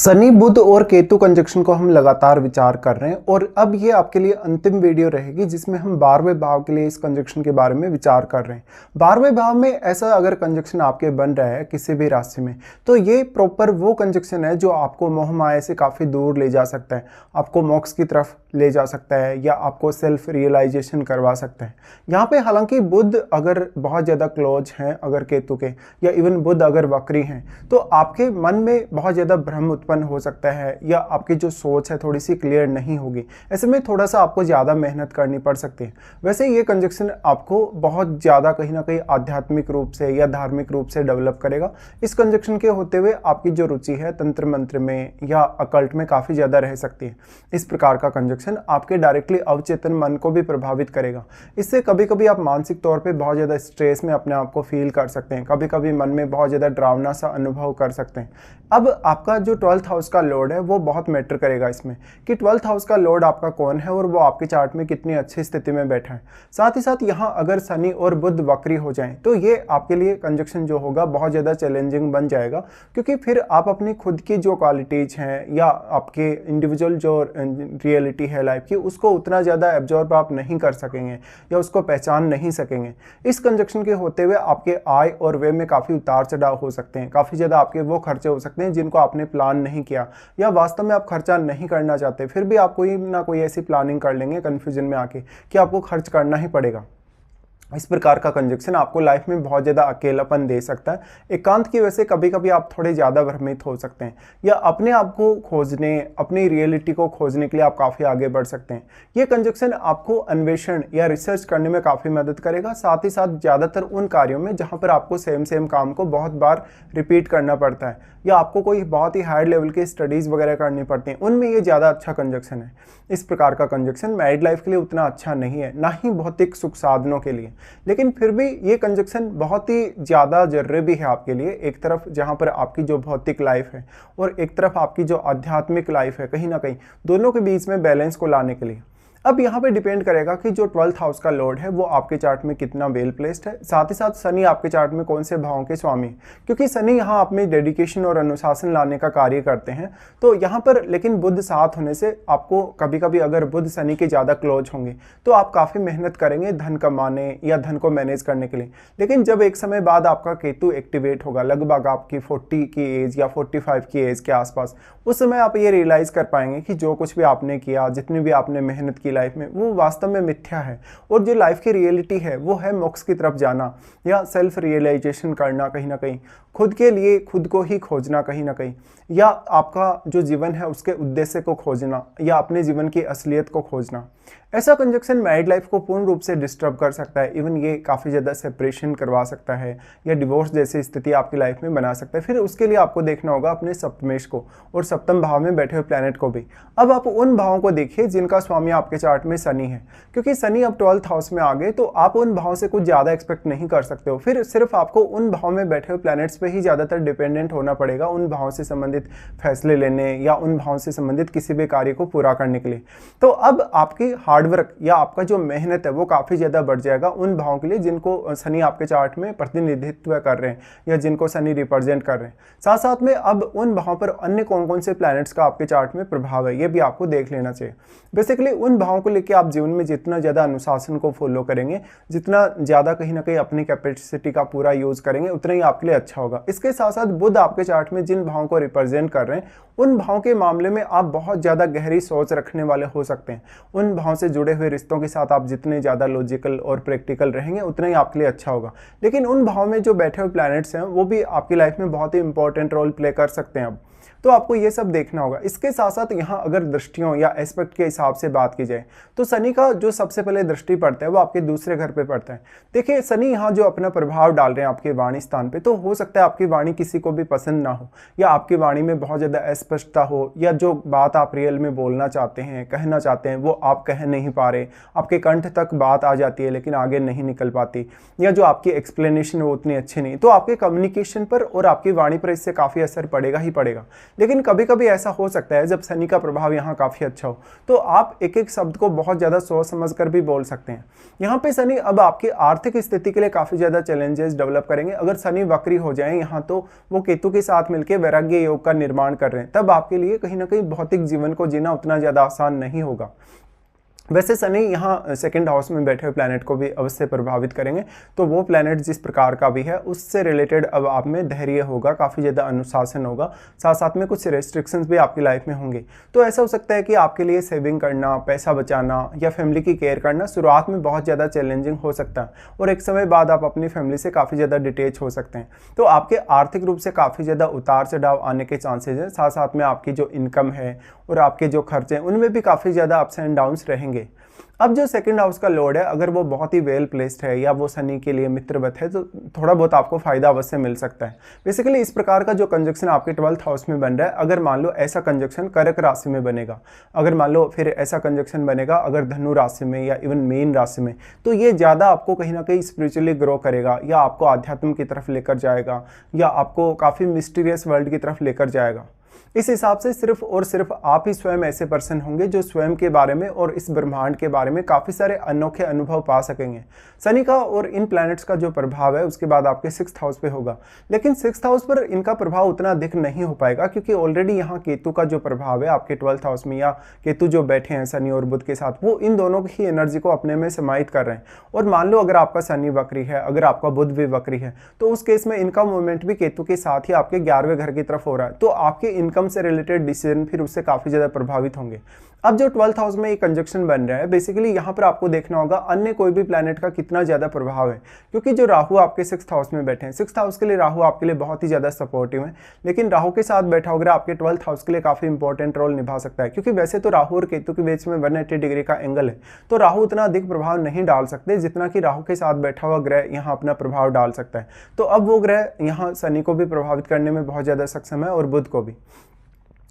शनि बुध और केतु कंजक्शन को हम लगातार विचार कर रहे हैं और अब ये आपके लिए अंतिम वीडियो रहेगी जिसमें हम 12वें भाव के लिए इस कंजक्शन के बारे में विचार कर रहे हैं। 12वें भाव में ऐसा अगर कंजक्शन आपके बन रहा है किसी भी राशि में, तो ये प्रॉपर वो कंजक्शन है जो आपको मोह माया से काफ़ी दूर ले जा सकता है, आपको मोक्ष की तरफ ले जा सकता है या आपको सेल्फ रियलाइजेशन करवा सकता है। यहाँ पे हालांकि बुध अगर बहुत ज़्यादा क्लोज हैं अगर केतु के, या इवन बुध अगर वक्री हैं, तो आपके मन में बहुत ज़्यादा भ्रम उत्पन्न हो सकता है या आपकी जो सोच है थोड़ी सी क्लियर नहीं होगी। ऐसे में थोड़ा सा आपको ज़्यादा मेहनत करनी पड़ सकती है। वैसे ये कंजक्शन आपको बहुत ज़्यादा कहीं ना कहीं आध्यात्मिक रूप से या धार्मिक रूप से डेवलप करेगा। इस कंजक्शन के होते हुए आपकी जो रुचि है तंत्र मंत्र में या अकल्ट में काफ़ी ज़्यादा रह सकती है। इस प्रकार का कंजक्शन आपके डायरेक्टली अवचेतन मन को भी प्रभावित करेगा। इससे कभी कभी आप मानसिक तौर पे बहुत ज़्यादा स्ट्रेस में अपने आप को फील कर सकते हैं, कभी कभी मन में बहुत ज़्यादा डरावना सा अनुभव कर सकते हैं। अब आपका जो 12th हाउस का लॉर्ड है वो बहुत मैटर करेगा इसमें कि 12th हाउस का लॉर्ड आपका कौन है और वो आपके चार्ट में कितनी अच्छी स्थिति में बैठा है। साथ ही साथ यहाँ अगर शनि और बुध वक्री हो जाएं तो ये आपके लिए कंजक्शन जो होगा बहुत ज़्यादा चैलेंजिंग बन जाएगा, क्योंकि फिर आप अपनी खुद की जो क्वालिटीज़ हैं या आपके इंडिविजुअल जो रियलिटी है लाइफ की, उसको उतना ज़्यादा एब्जॉर्ब आप नहीं कर सकेंगे या उसको पहचान नहीं सकेंगे। इस कंजक्शन के होते हुए आपके आय और व्यय में काफ़ी उतार चढ़ाव हो सकते हैं, काफ़ी ज़्यादा आपके वो खर्चे हो सकते हैं जिनको आपने प्लान नहीं किया या वास्तव में आप खर्चा नहीं करना चाहते, फिर भी आप कोई ना कोई ऐसी प्लानिंग कर लेंगे कन्फ्यूजन में आके कि आपको खर्च करना ही पड़ेगा। इस प्रकार का कंजक्शन आपको लाइफ में बहुत ज़्यादा अकेलापन दे सकता है। एकांत की वजह से कभी कभी आप थोड़े ज़्यादा भ्रमित हो सकते हैं या अपने आप को खोजने, अपनी रियलिटी को खोजने के लिए आप काफ़ी आगे बढ़ सकते हैं। ये कंजक्शन आपको अन्वेषण या रिसर्च करने में काफ़ी मदद करेगा। साथ ही साथ ज़्यादातर उन कार्यों में जहाँ पर आपको सेम काम को बहुत बार रिपीट करना पड़ता है या आपको कोई बहुत ही हाई लेवल की स्टडीज़ वगैरह करनी पड़ती हैं, उनमें ये ज़्यादा अच्छा कंजक्शन है। इस प्रकार का कंजक्शन मैरिड लाइफ के लिए उतना अच्छा नहीं है, ना ही भौतिक सुख साधनों के लिए, लेकिन फिर भी ये कंजक्शन बहुत ही ज़्यादा जरूरी भी है आपके लिए। एक तरफ जहाँ पर आपकी जो भौतिक लाइफ है और एक तरफ आपकी जो आध्यात्मिक लाइफ है, कहीं ना कहीं दोनों के बीच में बैलेंस को लाने के लिए। अब यहाँ पे डिपेंड करेगा कि जो 12th हाउस का लॉर्ड है वो आपके चार्ट में कितना वेल प्लेस्ड है, साथ ही साथ शनि आपके चार्ट में कौन से भावों के स्वामी है, क्योंकि शनि यहाँ आप में डेडिकेशन और अनुशासन लाने का कार्य करते हैं। तो यहाँ पर लेकिन बुध साथ होने से आपको कभी कभी अगर बुध शनि के ज़्यादा क्लोज होंगे तो आप काफ़ी मेहनत करेंगे धन कमाने या धन को मैनेज करने के लिए। लेकिन जब एक समय बाद आपका केतु एक्टिवेट होगा, लगभग आपकी 40 की एज या 45 की एज के आसपास, उस समय आप ये रियलाइज़ कर पाएंगे कि जो कुछ भी आपने किया, जितनी भी आपने मेहनत की लाइफ में, वो वास्तव में मिथ्या है और जो लाइफ की रियलिटी है वो है मोक्ष की तरफ जाना या सेल्फ रियलाइजेशन करना, कहीं ना कहीं खुद के लिए खुद को ही खोजना, कहीं ना कहीं, या आपका जो जीवन है उसके उद्देश्य को खोजना या अपने जीवन की असलियत को खोजना। ऐसा कंजक्शन मैरिड लाइफ को पूर्ण रूप से डिस्टर्ब कर सकता है। इवन ये काफ़ी ज़्यादा सेपरेशन करवा सकता है या डिवोर्स जैसी स्थिति आपकी लाइफ में बना सकता है। फिर उसके लिए आपको देखना होगा अपने सप्तमेश को और सप्तम भाव में बैठे हुए प्लैनेट को भी। अब आप उन भावों को देखिए जिनका स्वामी आपके चार्ट में शनि है, क्योंकि शनि अब 12th हाउस में आ गए तो आप उन भावों से कुछ ज़्यादा एक्सपेक्ट नहीं कर सकते हो। फिर सिर्फ आपको उन भाव में बैठे हुए प्लैनेट्स पे ही ज़्यादातर डिपेंडेंट होना पड़ेगा उन भावों से संबंधित फैसले लेने या उन भावों से संबंधित किसी भी कार्य को पूरा करने के लिए। तो अब आपकी हार्डवर्क या आपका जो मेहनत है वो काफ़ी ज़्यादा बढ़ जाएगा उन भावों के लिए जिनको शनि आपके चार्ट में प्रतिनिधित्व कर रहे हैं या जिनको शनि रिप्रेजेंट कर रहे हैं। साथ साथ में अब उन भावों पर अन्य कौन कौन से प्लैनेट्स का आपके चार्ट में प्रभाव है ये भी आपको देख लेना चाहिए। बेसिकली उन भावों को लेकर आप जीवन में जितना ज़्यादा अनुशासन को फॉलो करेंगे, जितना ज़्यादा कहीं ना कहीं अपनी कैपेसिटी का पूरा यूज़ करेंगे, उतना ही आपके लिए अच्छा होगा। इसके साथ साथ बुध आपके चार्ट में जिन भावों को रिप्रेजेंट कर रहे हैं उन भावों के मामले में आप बहुत ज़्यादा गहरी सोच रखने वाले हो सकते हैं। उन भावों से जुड़े हुए रिश्तों के साथ आप जितने ज़्यादा लॉजिकल और प्रैक्टिकल रहेंगे उतना ही आपके लिए अच्छा होगा। लेकिन उन भाव में जो बैठे हुए प्लैनेट्स हैं वो भी आपकी लाइफ में बहुत ही इंपॉर्टेंट रोल प्ले कर सकते हैं अब, तो आपको ये सब देखना होगा। इसके साथ साथ यहाँ अगर दृष्टियों या एस्पेक्ट के हिसाब से बात की जाए तो शनि का जो सबसे पहले दृष्टि पड़ता है वो आपके दूसरे घर पे पड़ता है। देखिए शनि यहाँ जो अपना प्रभाव डाल रहे हैं आपके वाणी स्थान पे, तो हो सकता है आपकी वाणी किसी को भी पसंद ना हो या आपकी वाणी में बहुत ज़्यादा अस्पष्टता हो या जो बात आप रियल में बोलना चाहते हैं, कहना चाहते हैं, वो आप कह नहीं पा रहे, आपके कंठ तक बात आ जाती है लेकिन आगे नहीं निकल पाती, या जो आपकी एक्सप्लेनेशन वो उतनी अच्छी नहीं, तो आपके कम्युनिकेशन पर और आपकी वाणी पर इससे काफ़ी असर पड़ेगा ही पड़ेगा। लेकिन कभी कभी ऐसा हो सकता है जब शनि का प्रभाव यहाँ काफ़ी अच्छा हो तो आप एक एक शब्द शब्द को बहुत ज़्यादा सोच समझ कर भी बोल सकते हैं। यहाँ पे शनि अब आपकी आर्थिक स्थिति के लिए काफ़ी ज़्यादा चैलेंजेस डेवलप करेंगे। अगर शनि वक्री हो जाए यहाँ तो वो केतु के साथ मिलकर वैराग्य योग का निर्माण कर रहे हैं, तब आपके लिए कहीं ना कहीं भौतिक जीवन को जीना उतना ज़्यादा आसान नहीं होगा। वैसे शनि यहाँ सेकंड हाउस में बैठे हुए प्लैनेट को भी अवश्य प्रभावित करेंगे, तो वो प्लैनेट जिस प्रकार का भी है उससे रिलेटेड अब आप में धैर्य होगा, काफ़ी ज़्यादा अनुशासन होगा, साथ साथ में कुछ रेस्ट्रिक्शंस भी आपकी लाइफ में होंगे। तो ऐसा हो सकता है कि आपके लिए सेविंग करना, पैसा बचाना या फैमिली की केयर करना शुरुआत में बहुत ज़्यादा चैलेंजिंग हो सकता है और एक समय बाद आप अपनी फैमिली से काफ़ी ज़्यादा डिटेच हो सकते हैं। तो आपके आर्थिक रूप से काफ़ी ज़्यादा उतार चढ़ाव आने के चांसेज हैं, साथ साथ में आपकी जो इनकम है और आपके जो खर्चे हैं उनमें भी काफ़ी ज़्यादा अप्स एंड डाउन्स रहेंगे। अब जो सेकंड हाउस का लॉर्ड है, अगर वो बहुत ही वेल प्लेस्ड है या वो शनि के लिए मित्रवत है तो थोड़ा बहुत आपको फायदा अवश्य मिल सकता है। बेसिकली इस प्रकार का जो कंजक्शन आपके 12th हाउस में बन रहा है, अगर मान लो ऐसा कंजक्शन कर्क राशि में बनेगा, अगर मान लो फिर ऐसा कंजक्शन बनेगा अगर धनु राशि में या इवन मीन राशि में, तो ये ज़्यादा आपको कहीं ना कहीं स्पिरिचुअली ग्रो करेगा या आपको आध्यात्म की तरफ लेकर जाएगा या आपको काफ़ी मिस्टीरियस वर्ल्ड की तरफ लेकर जाएगा। इस हिसाब से सिर्फ और सिर्फ आप ही स्वयं ऐसे पर्सन होंगे जो स्वयं के बारे में और इस ब्रह्मांड के बारे में काफ़ी सारे अनोखे अनुभव पा सकेंगे। शनि का और इन प्लैनेट्स का जो प्रभाव है उसके बाद आपके 6th हाउस पे होगा, लेकिन 6th हाउस पर इनका प्रभाव उतना अधिक नहीं हो पाएगा क्योंकि ऑलरेडी यहाँ केतु का जो प्रभाव है आपके 12th हाउस में, या केतु जो बैठे हैं शनि और बुध के साथ, वो इन दोनों की एनर्जी को अपने में समाहित कर रहे हैं। और मान लो अगर आपका शनि वक्री है, अगर आपका बुध भी वक्री है, तो उस केस में इनका मूवमेंट भी केतु के साथ ही आपके 11वें घर की तरफ हो रहा है, तो आपके इनकम से रिलेटेड डिसीजन फिर उससे काफ़ी ज़्यादा प्रभावित होंगे। अब जो 12th हाउस में ये कंजक्शन बन रहा है, बेसिकली यहाँ पर आपको देखना होगा अन्य कोई भी प्लैनेट का कितना ज़्यादा प्रभाव है, क्योंकि जो राहु आपके 6th हाउस में बैठे हैं, 6th हाउस के लिए राहु आपके लिए बहुत ही ज़्यादा सपोर्टिव है, लेकिन राहु के साथ बैठा होगा आपके 12th हाउस के लिए काफ़ी इंपॉर्टेंट रोल निभा सकता है। क्योंकि वैसे तो राहु और केतु के बीच में 180 डिग्री का एंगल है, तो राहु उतना अधिक प्रभाव नहीं डाल सकते जितना कि राहु के साथ बैठा हुआ ग्रह यहाँ अपना प्रभाव डाल सकता है। तो अब वो ग्रह यहाँ शनि को भी प्रभावित करने में बहुत ज़्यादा सक्षम है और बुध को भी।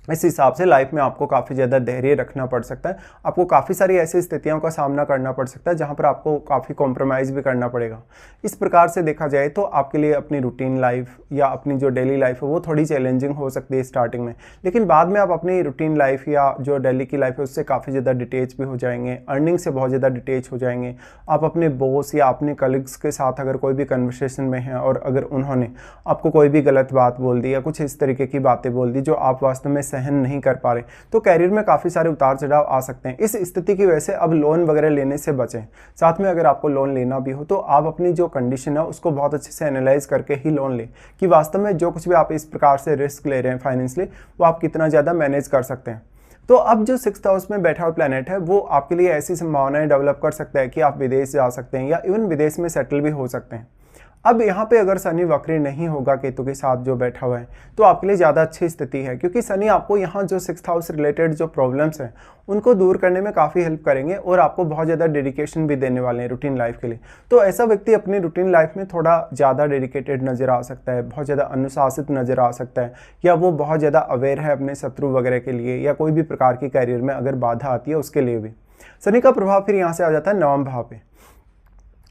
इस हिसाब से लाइफ में आपको काफ़ी ज़्यादा धैर्य रखना पड़ सकता है, आपको काफ़ी सारी ऐसी स्थितियों का सामना करना पड़ सकता है जहाँ पर आपको काफ़ी कॉम्प्रोमाइज़ भी करना पड़ेगा। इस प्रकार से देखा जाए तो आपके लिए अपनी रूटीन लाइफ या अपनी जो डेली लाइफ है वो थोड़ी चैलेंजिंग हो सकती है स्टार्टिंग में, लेकिन बाद में आप अपनी रूटीन लाइफ या जो डेली की लाइफ है उससे काफ़ी ज़्यादा डिटेच भी हो जाएंगे, अर्निंग से बहुत ज़्यादा डिटेच हो जाएंगे। आप अपने बॉस या अपने कलीग्स के साथ अगर कोई भी कन्वर्सेशन में हैं और अगर उन्होंने आपको कोई भी गलत बात बोल दी या कुछ इस तरीके की बातें बोल दी जो आप वास्तव में सहन नहीं कर पा रहे, तो कैरियर में काफ़ी सारे उतार चढ़ाव आ सकते हैं। इस स्थिति की वजह से अब लोन वगैरह लेने से बचें। साथ में अगर आपको लोन लेना भी हो तो आप अपनी जो कंडीशन है उसको बहुत अच्छे से एनालाइज करके ही लोन लें कि वास्तव में जो कुछ भी आप इस प्रकार से रिस्क ले रहे हैं फाइनेंशियली वो आप कितना ज़्यादा मैनेज कर सकते हैं। तो अब जो 6th हाउस में बैठा हुआ प्लैनेट है वो आपके लिए ऐसी संभावनाएं डेवलप कर सकता है कि आप विदेश जा सकते हैं या इवन विदेश में सेटल भी हो सकते हैं। अब यहाँ पे अगर शनि वक्री नहीं होगा केतु के साथ जो बैठा हुआ है तो आपके लिए ज़्यादा अच्छी स्थिति है, क्योंकि शनि आपको यहाँ जो 6th हाउस रिलेटेड जो प्रॉब्लम्स हैं उनको दूर करने में काफ़ी हेल्प करेंगे और आपको बहुत ज़्यादा डेडिकेशन भी देने वाले हैं रूटीन लाइफ के लिए। तो ऐसा व्यक्ति अपनी रूटीन लाइफ में थोड़ा ज़्यादा डेडिकेटेड नज़र आ सकता है, बहुत ज़्यादा अनुशासित नज़र आ सकता है, या वो बहुत ज़्यादा अवेयर है अपने शत्रु वगैरह के लिए या कोई भी प्रकार की कैरियर में अगर बाधा आती है उसके लिए भी। शनि का प्रभाव फिर यहाँ से आ जाता है 9वें भाव पे।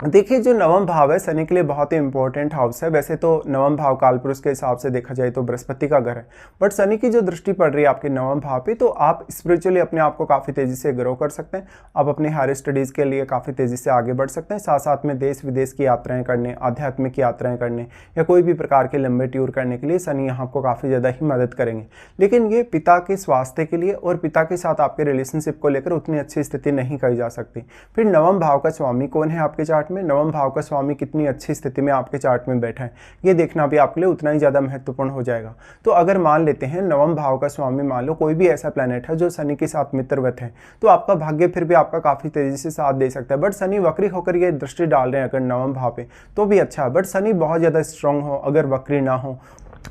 देखिए जो 9वां भाव है शनि के लिए बहुत ही इंपॉर्टेंट हाउस है। वैसे तो 9वां भाव कालपुरुष के हिसाब से देखा जाए तो बृहस्पति का घर है, बट शनि की जो दृष्टि पड़ रही है आपके 9वां भाव पे तो आप स्पिरिचुअली अपने आप को काफ़ी तेज़ी से ग्रो कर सकते हैं। आप अपने हायर स्टडीज़ के लिए काफ़ी तेज़ी से आगे बढ़ सकते हैं, साथ साथ में देश विदेश की यात्राएँ करने, आध्यात्मिक यात्राएँ करने या कोई भी प्रकार के लंबे टूर करने के लिए शनि यहाँ आपको काफ़ी ज़्यादा ही मदद करेंगे। लेकिन ये पिता के स्वास्थ्य के लिए और पिता के साथ आपके रिलेशनशिप को लेकर उतनी अच्छी स्थिति नहीं कही जा सकती। फिर 9वां भाव का स्वामी कौन है आपके चार्ट में, 9वां भाव का स्वामी कितनी अच्छी स्थिति में आपके चार्ट में बैठा है, ये देखना भी आपके लिए उतना ही ज़्यादा महत्वपूर्ण हो जाएगा। तो अगर मान लेते हैं 9वां भाव का स्वामी मान लो कोई भी ऐसा प्लैनेट है जो शनि के साथ मित्रवत है, तो आपका भाग्य फिर भी आपका काफ़ी तेज़ी से साथ दे सकता है। बट शनि वक्री होकर ये दृष्टि डाल रहे हैं अगर 9वां भाव पे तो भी अच्छा है, बट शनि बहुत ज़्यादा स्ट्रांग हो, अगर वक्री ना हो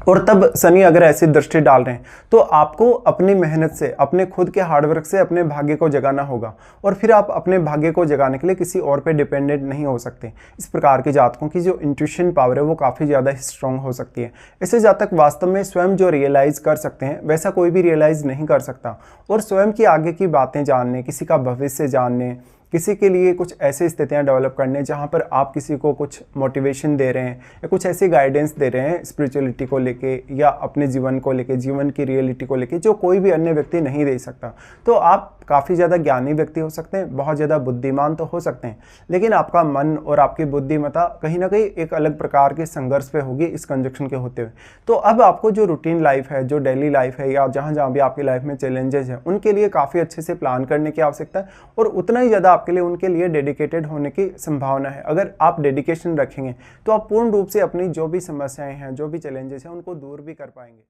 और तब शनि अगर ऐसी दृष्टि डाल रहे हैं तो आपको अपनी मेहनत से, अपने खुद के हार्डवर्क से अपने भाग्य को जगाना होगा और फिर आप अपने भाग्य को जगाने के लिए किसी और पे डिपेंडेंट नहीं हो सकते। इस प्रकार के जातकों की जो इंट्यूशन पावर है वो काफ़ी ज़्यादा स्ट्रांग हो सकती है। ऐसे जातक वास्तव में स्वयं जो रियलाइज़ कर सकते हैं वैसा कोई भी रियलाइज़ नहीं कर सकता और स्वयं की आगे की बातें जानने, किसी का भविष्य जानने किसी के लिए कुछ ऐसी स्थितियां डेवलप करने जहां पर आप किसी को कुछ मोटिवेशन दे रहे हैं या कुछ ऐसी गाइडेंस दे रहे हैं स्पिरिचुअलिटी को लेके या अपने जीवन को लेके, जीवन की रियलिटी को लेके, जो कोई भी अन्य व्यक्ति नहीं दे सकता। तो आप काफ़ी ज़्यादा ज्ञानी व्यक्ति हो सकते हैं, बहुत ज़्यादा बुद्धिमान तो हो सकते हैं, लेकिन आपका मन और आपकी बुद्धिमत्ता कहीं ना कहीं एक अलग प्रकार के संघर्ष पे होगी इस कंजक्शन के होते हुए। तो अब आपको जो रूटीन लाइफ है, जो डेली लाइफ है, या जहाँ जहाँ भी आपकी लाइफ में चैलेंजेस हैं, उनके लिए काफ़ी अच्छे से प्लान करने की आवश्यकता है और उतना ही ज़्यादा आपके लिए उनके लिए डेडिकेटेड होने की संभावना है। अगर आप डेडिकेशन रखेंगे तो आप पूर्ण रूप से अपनी जो भी समस्याएं हैं, जो भी चैलेंजेस हैं, उनको दूर भी कर पाएंगे।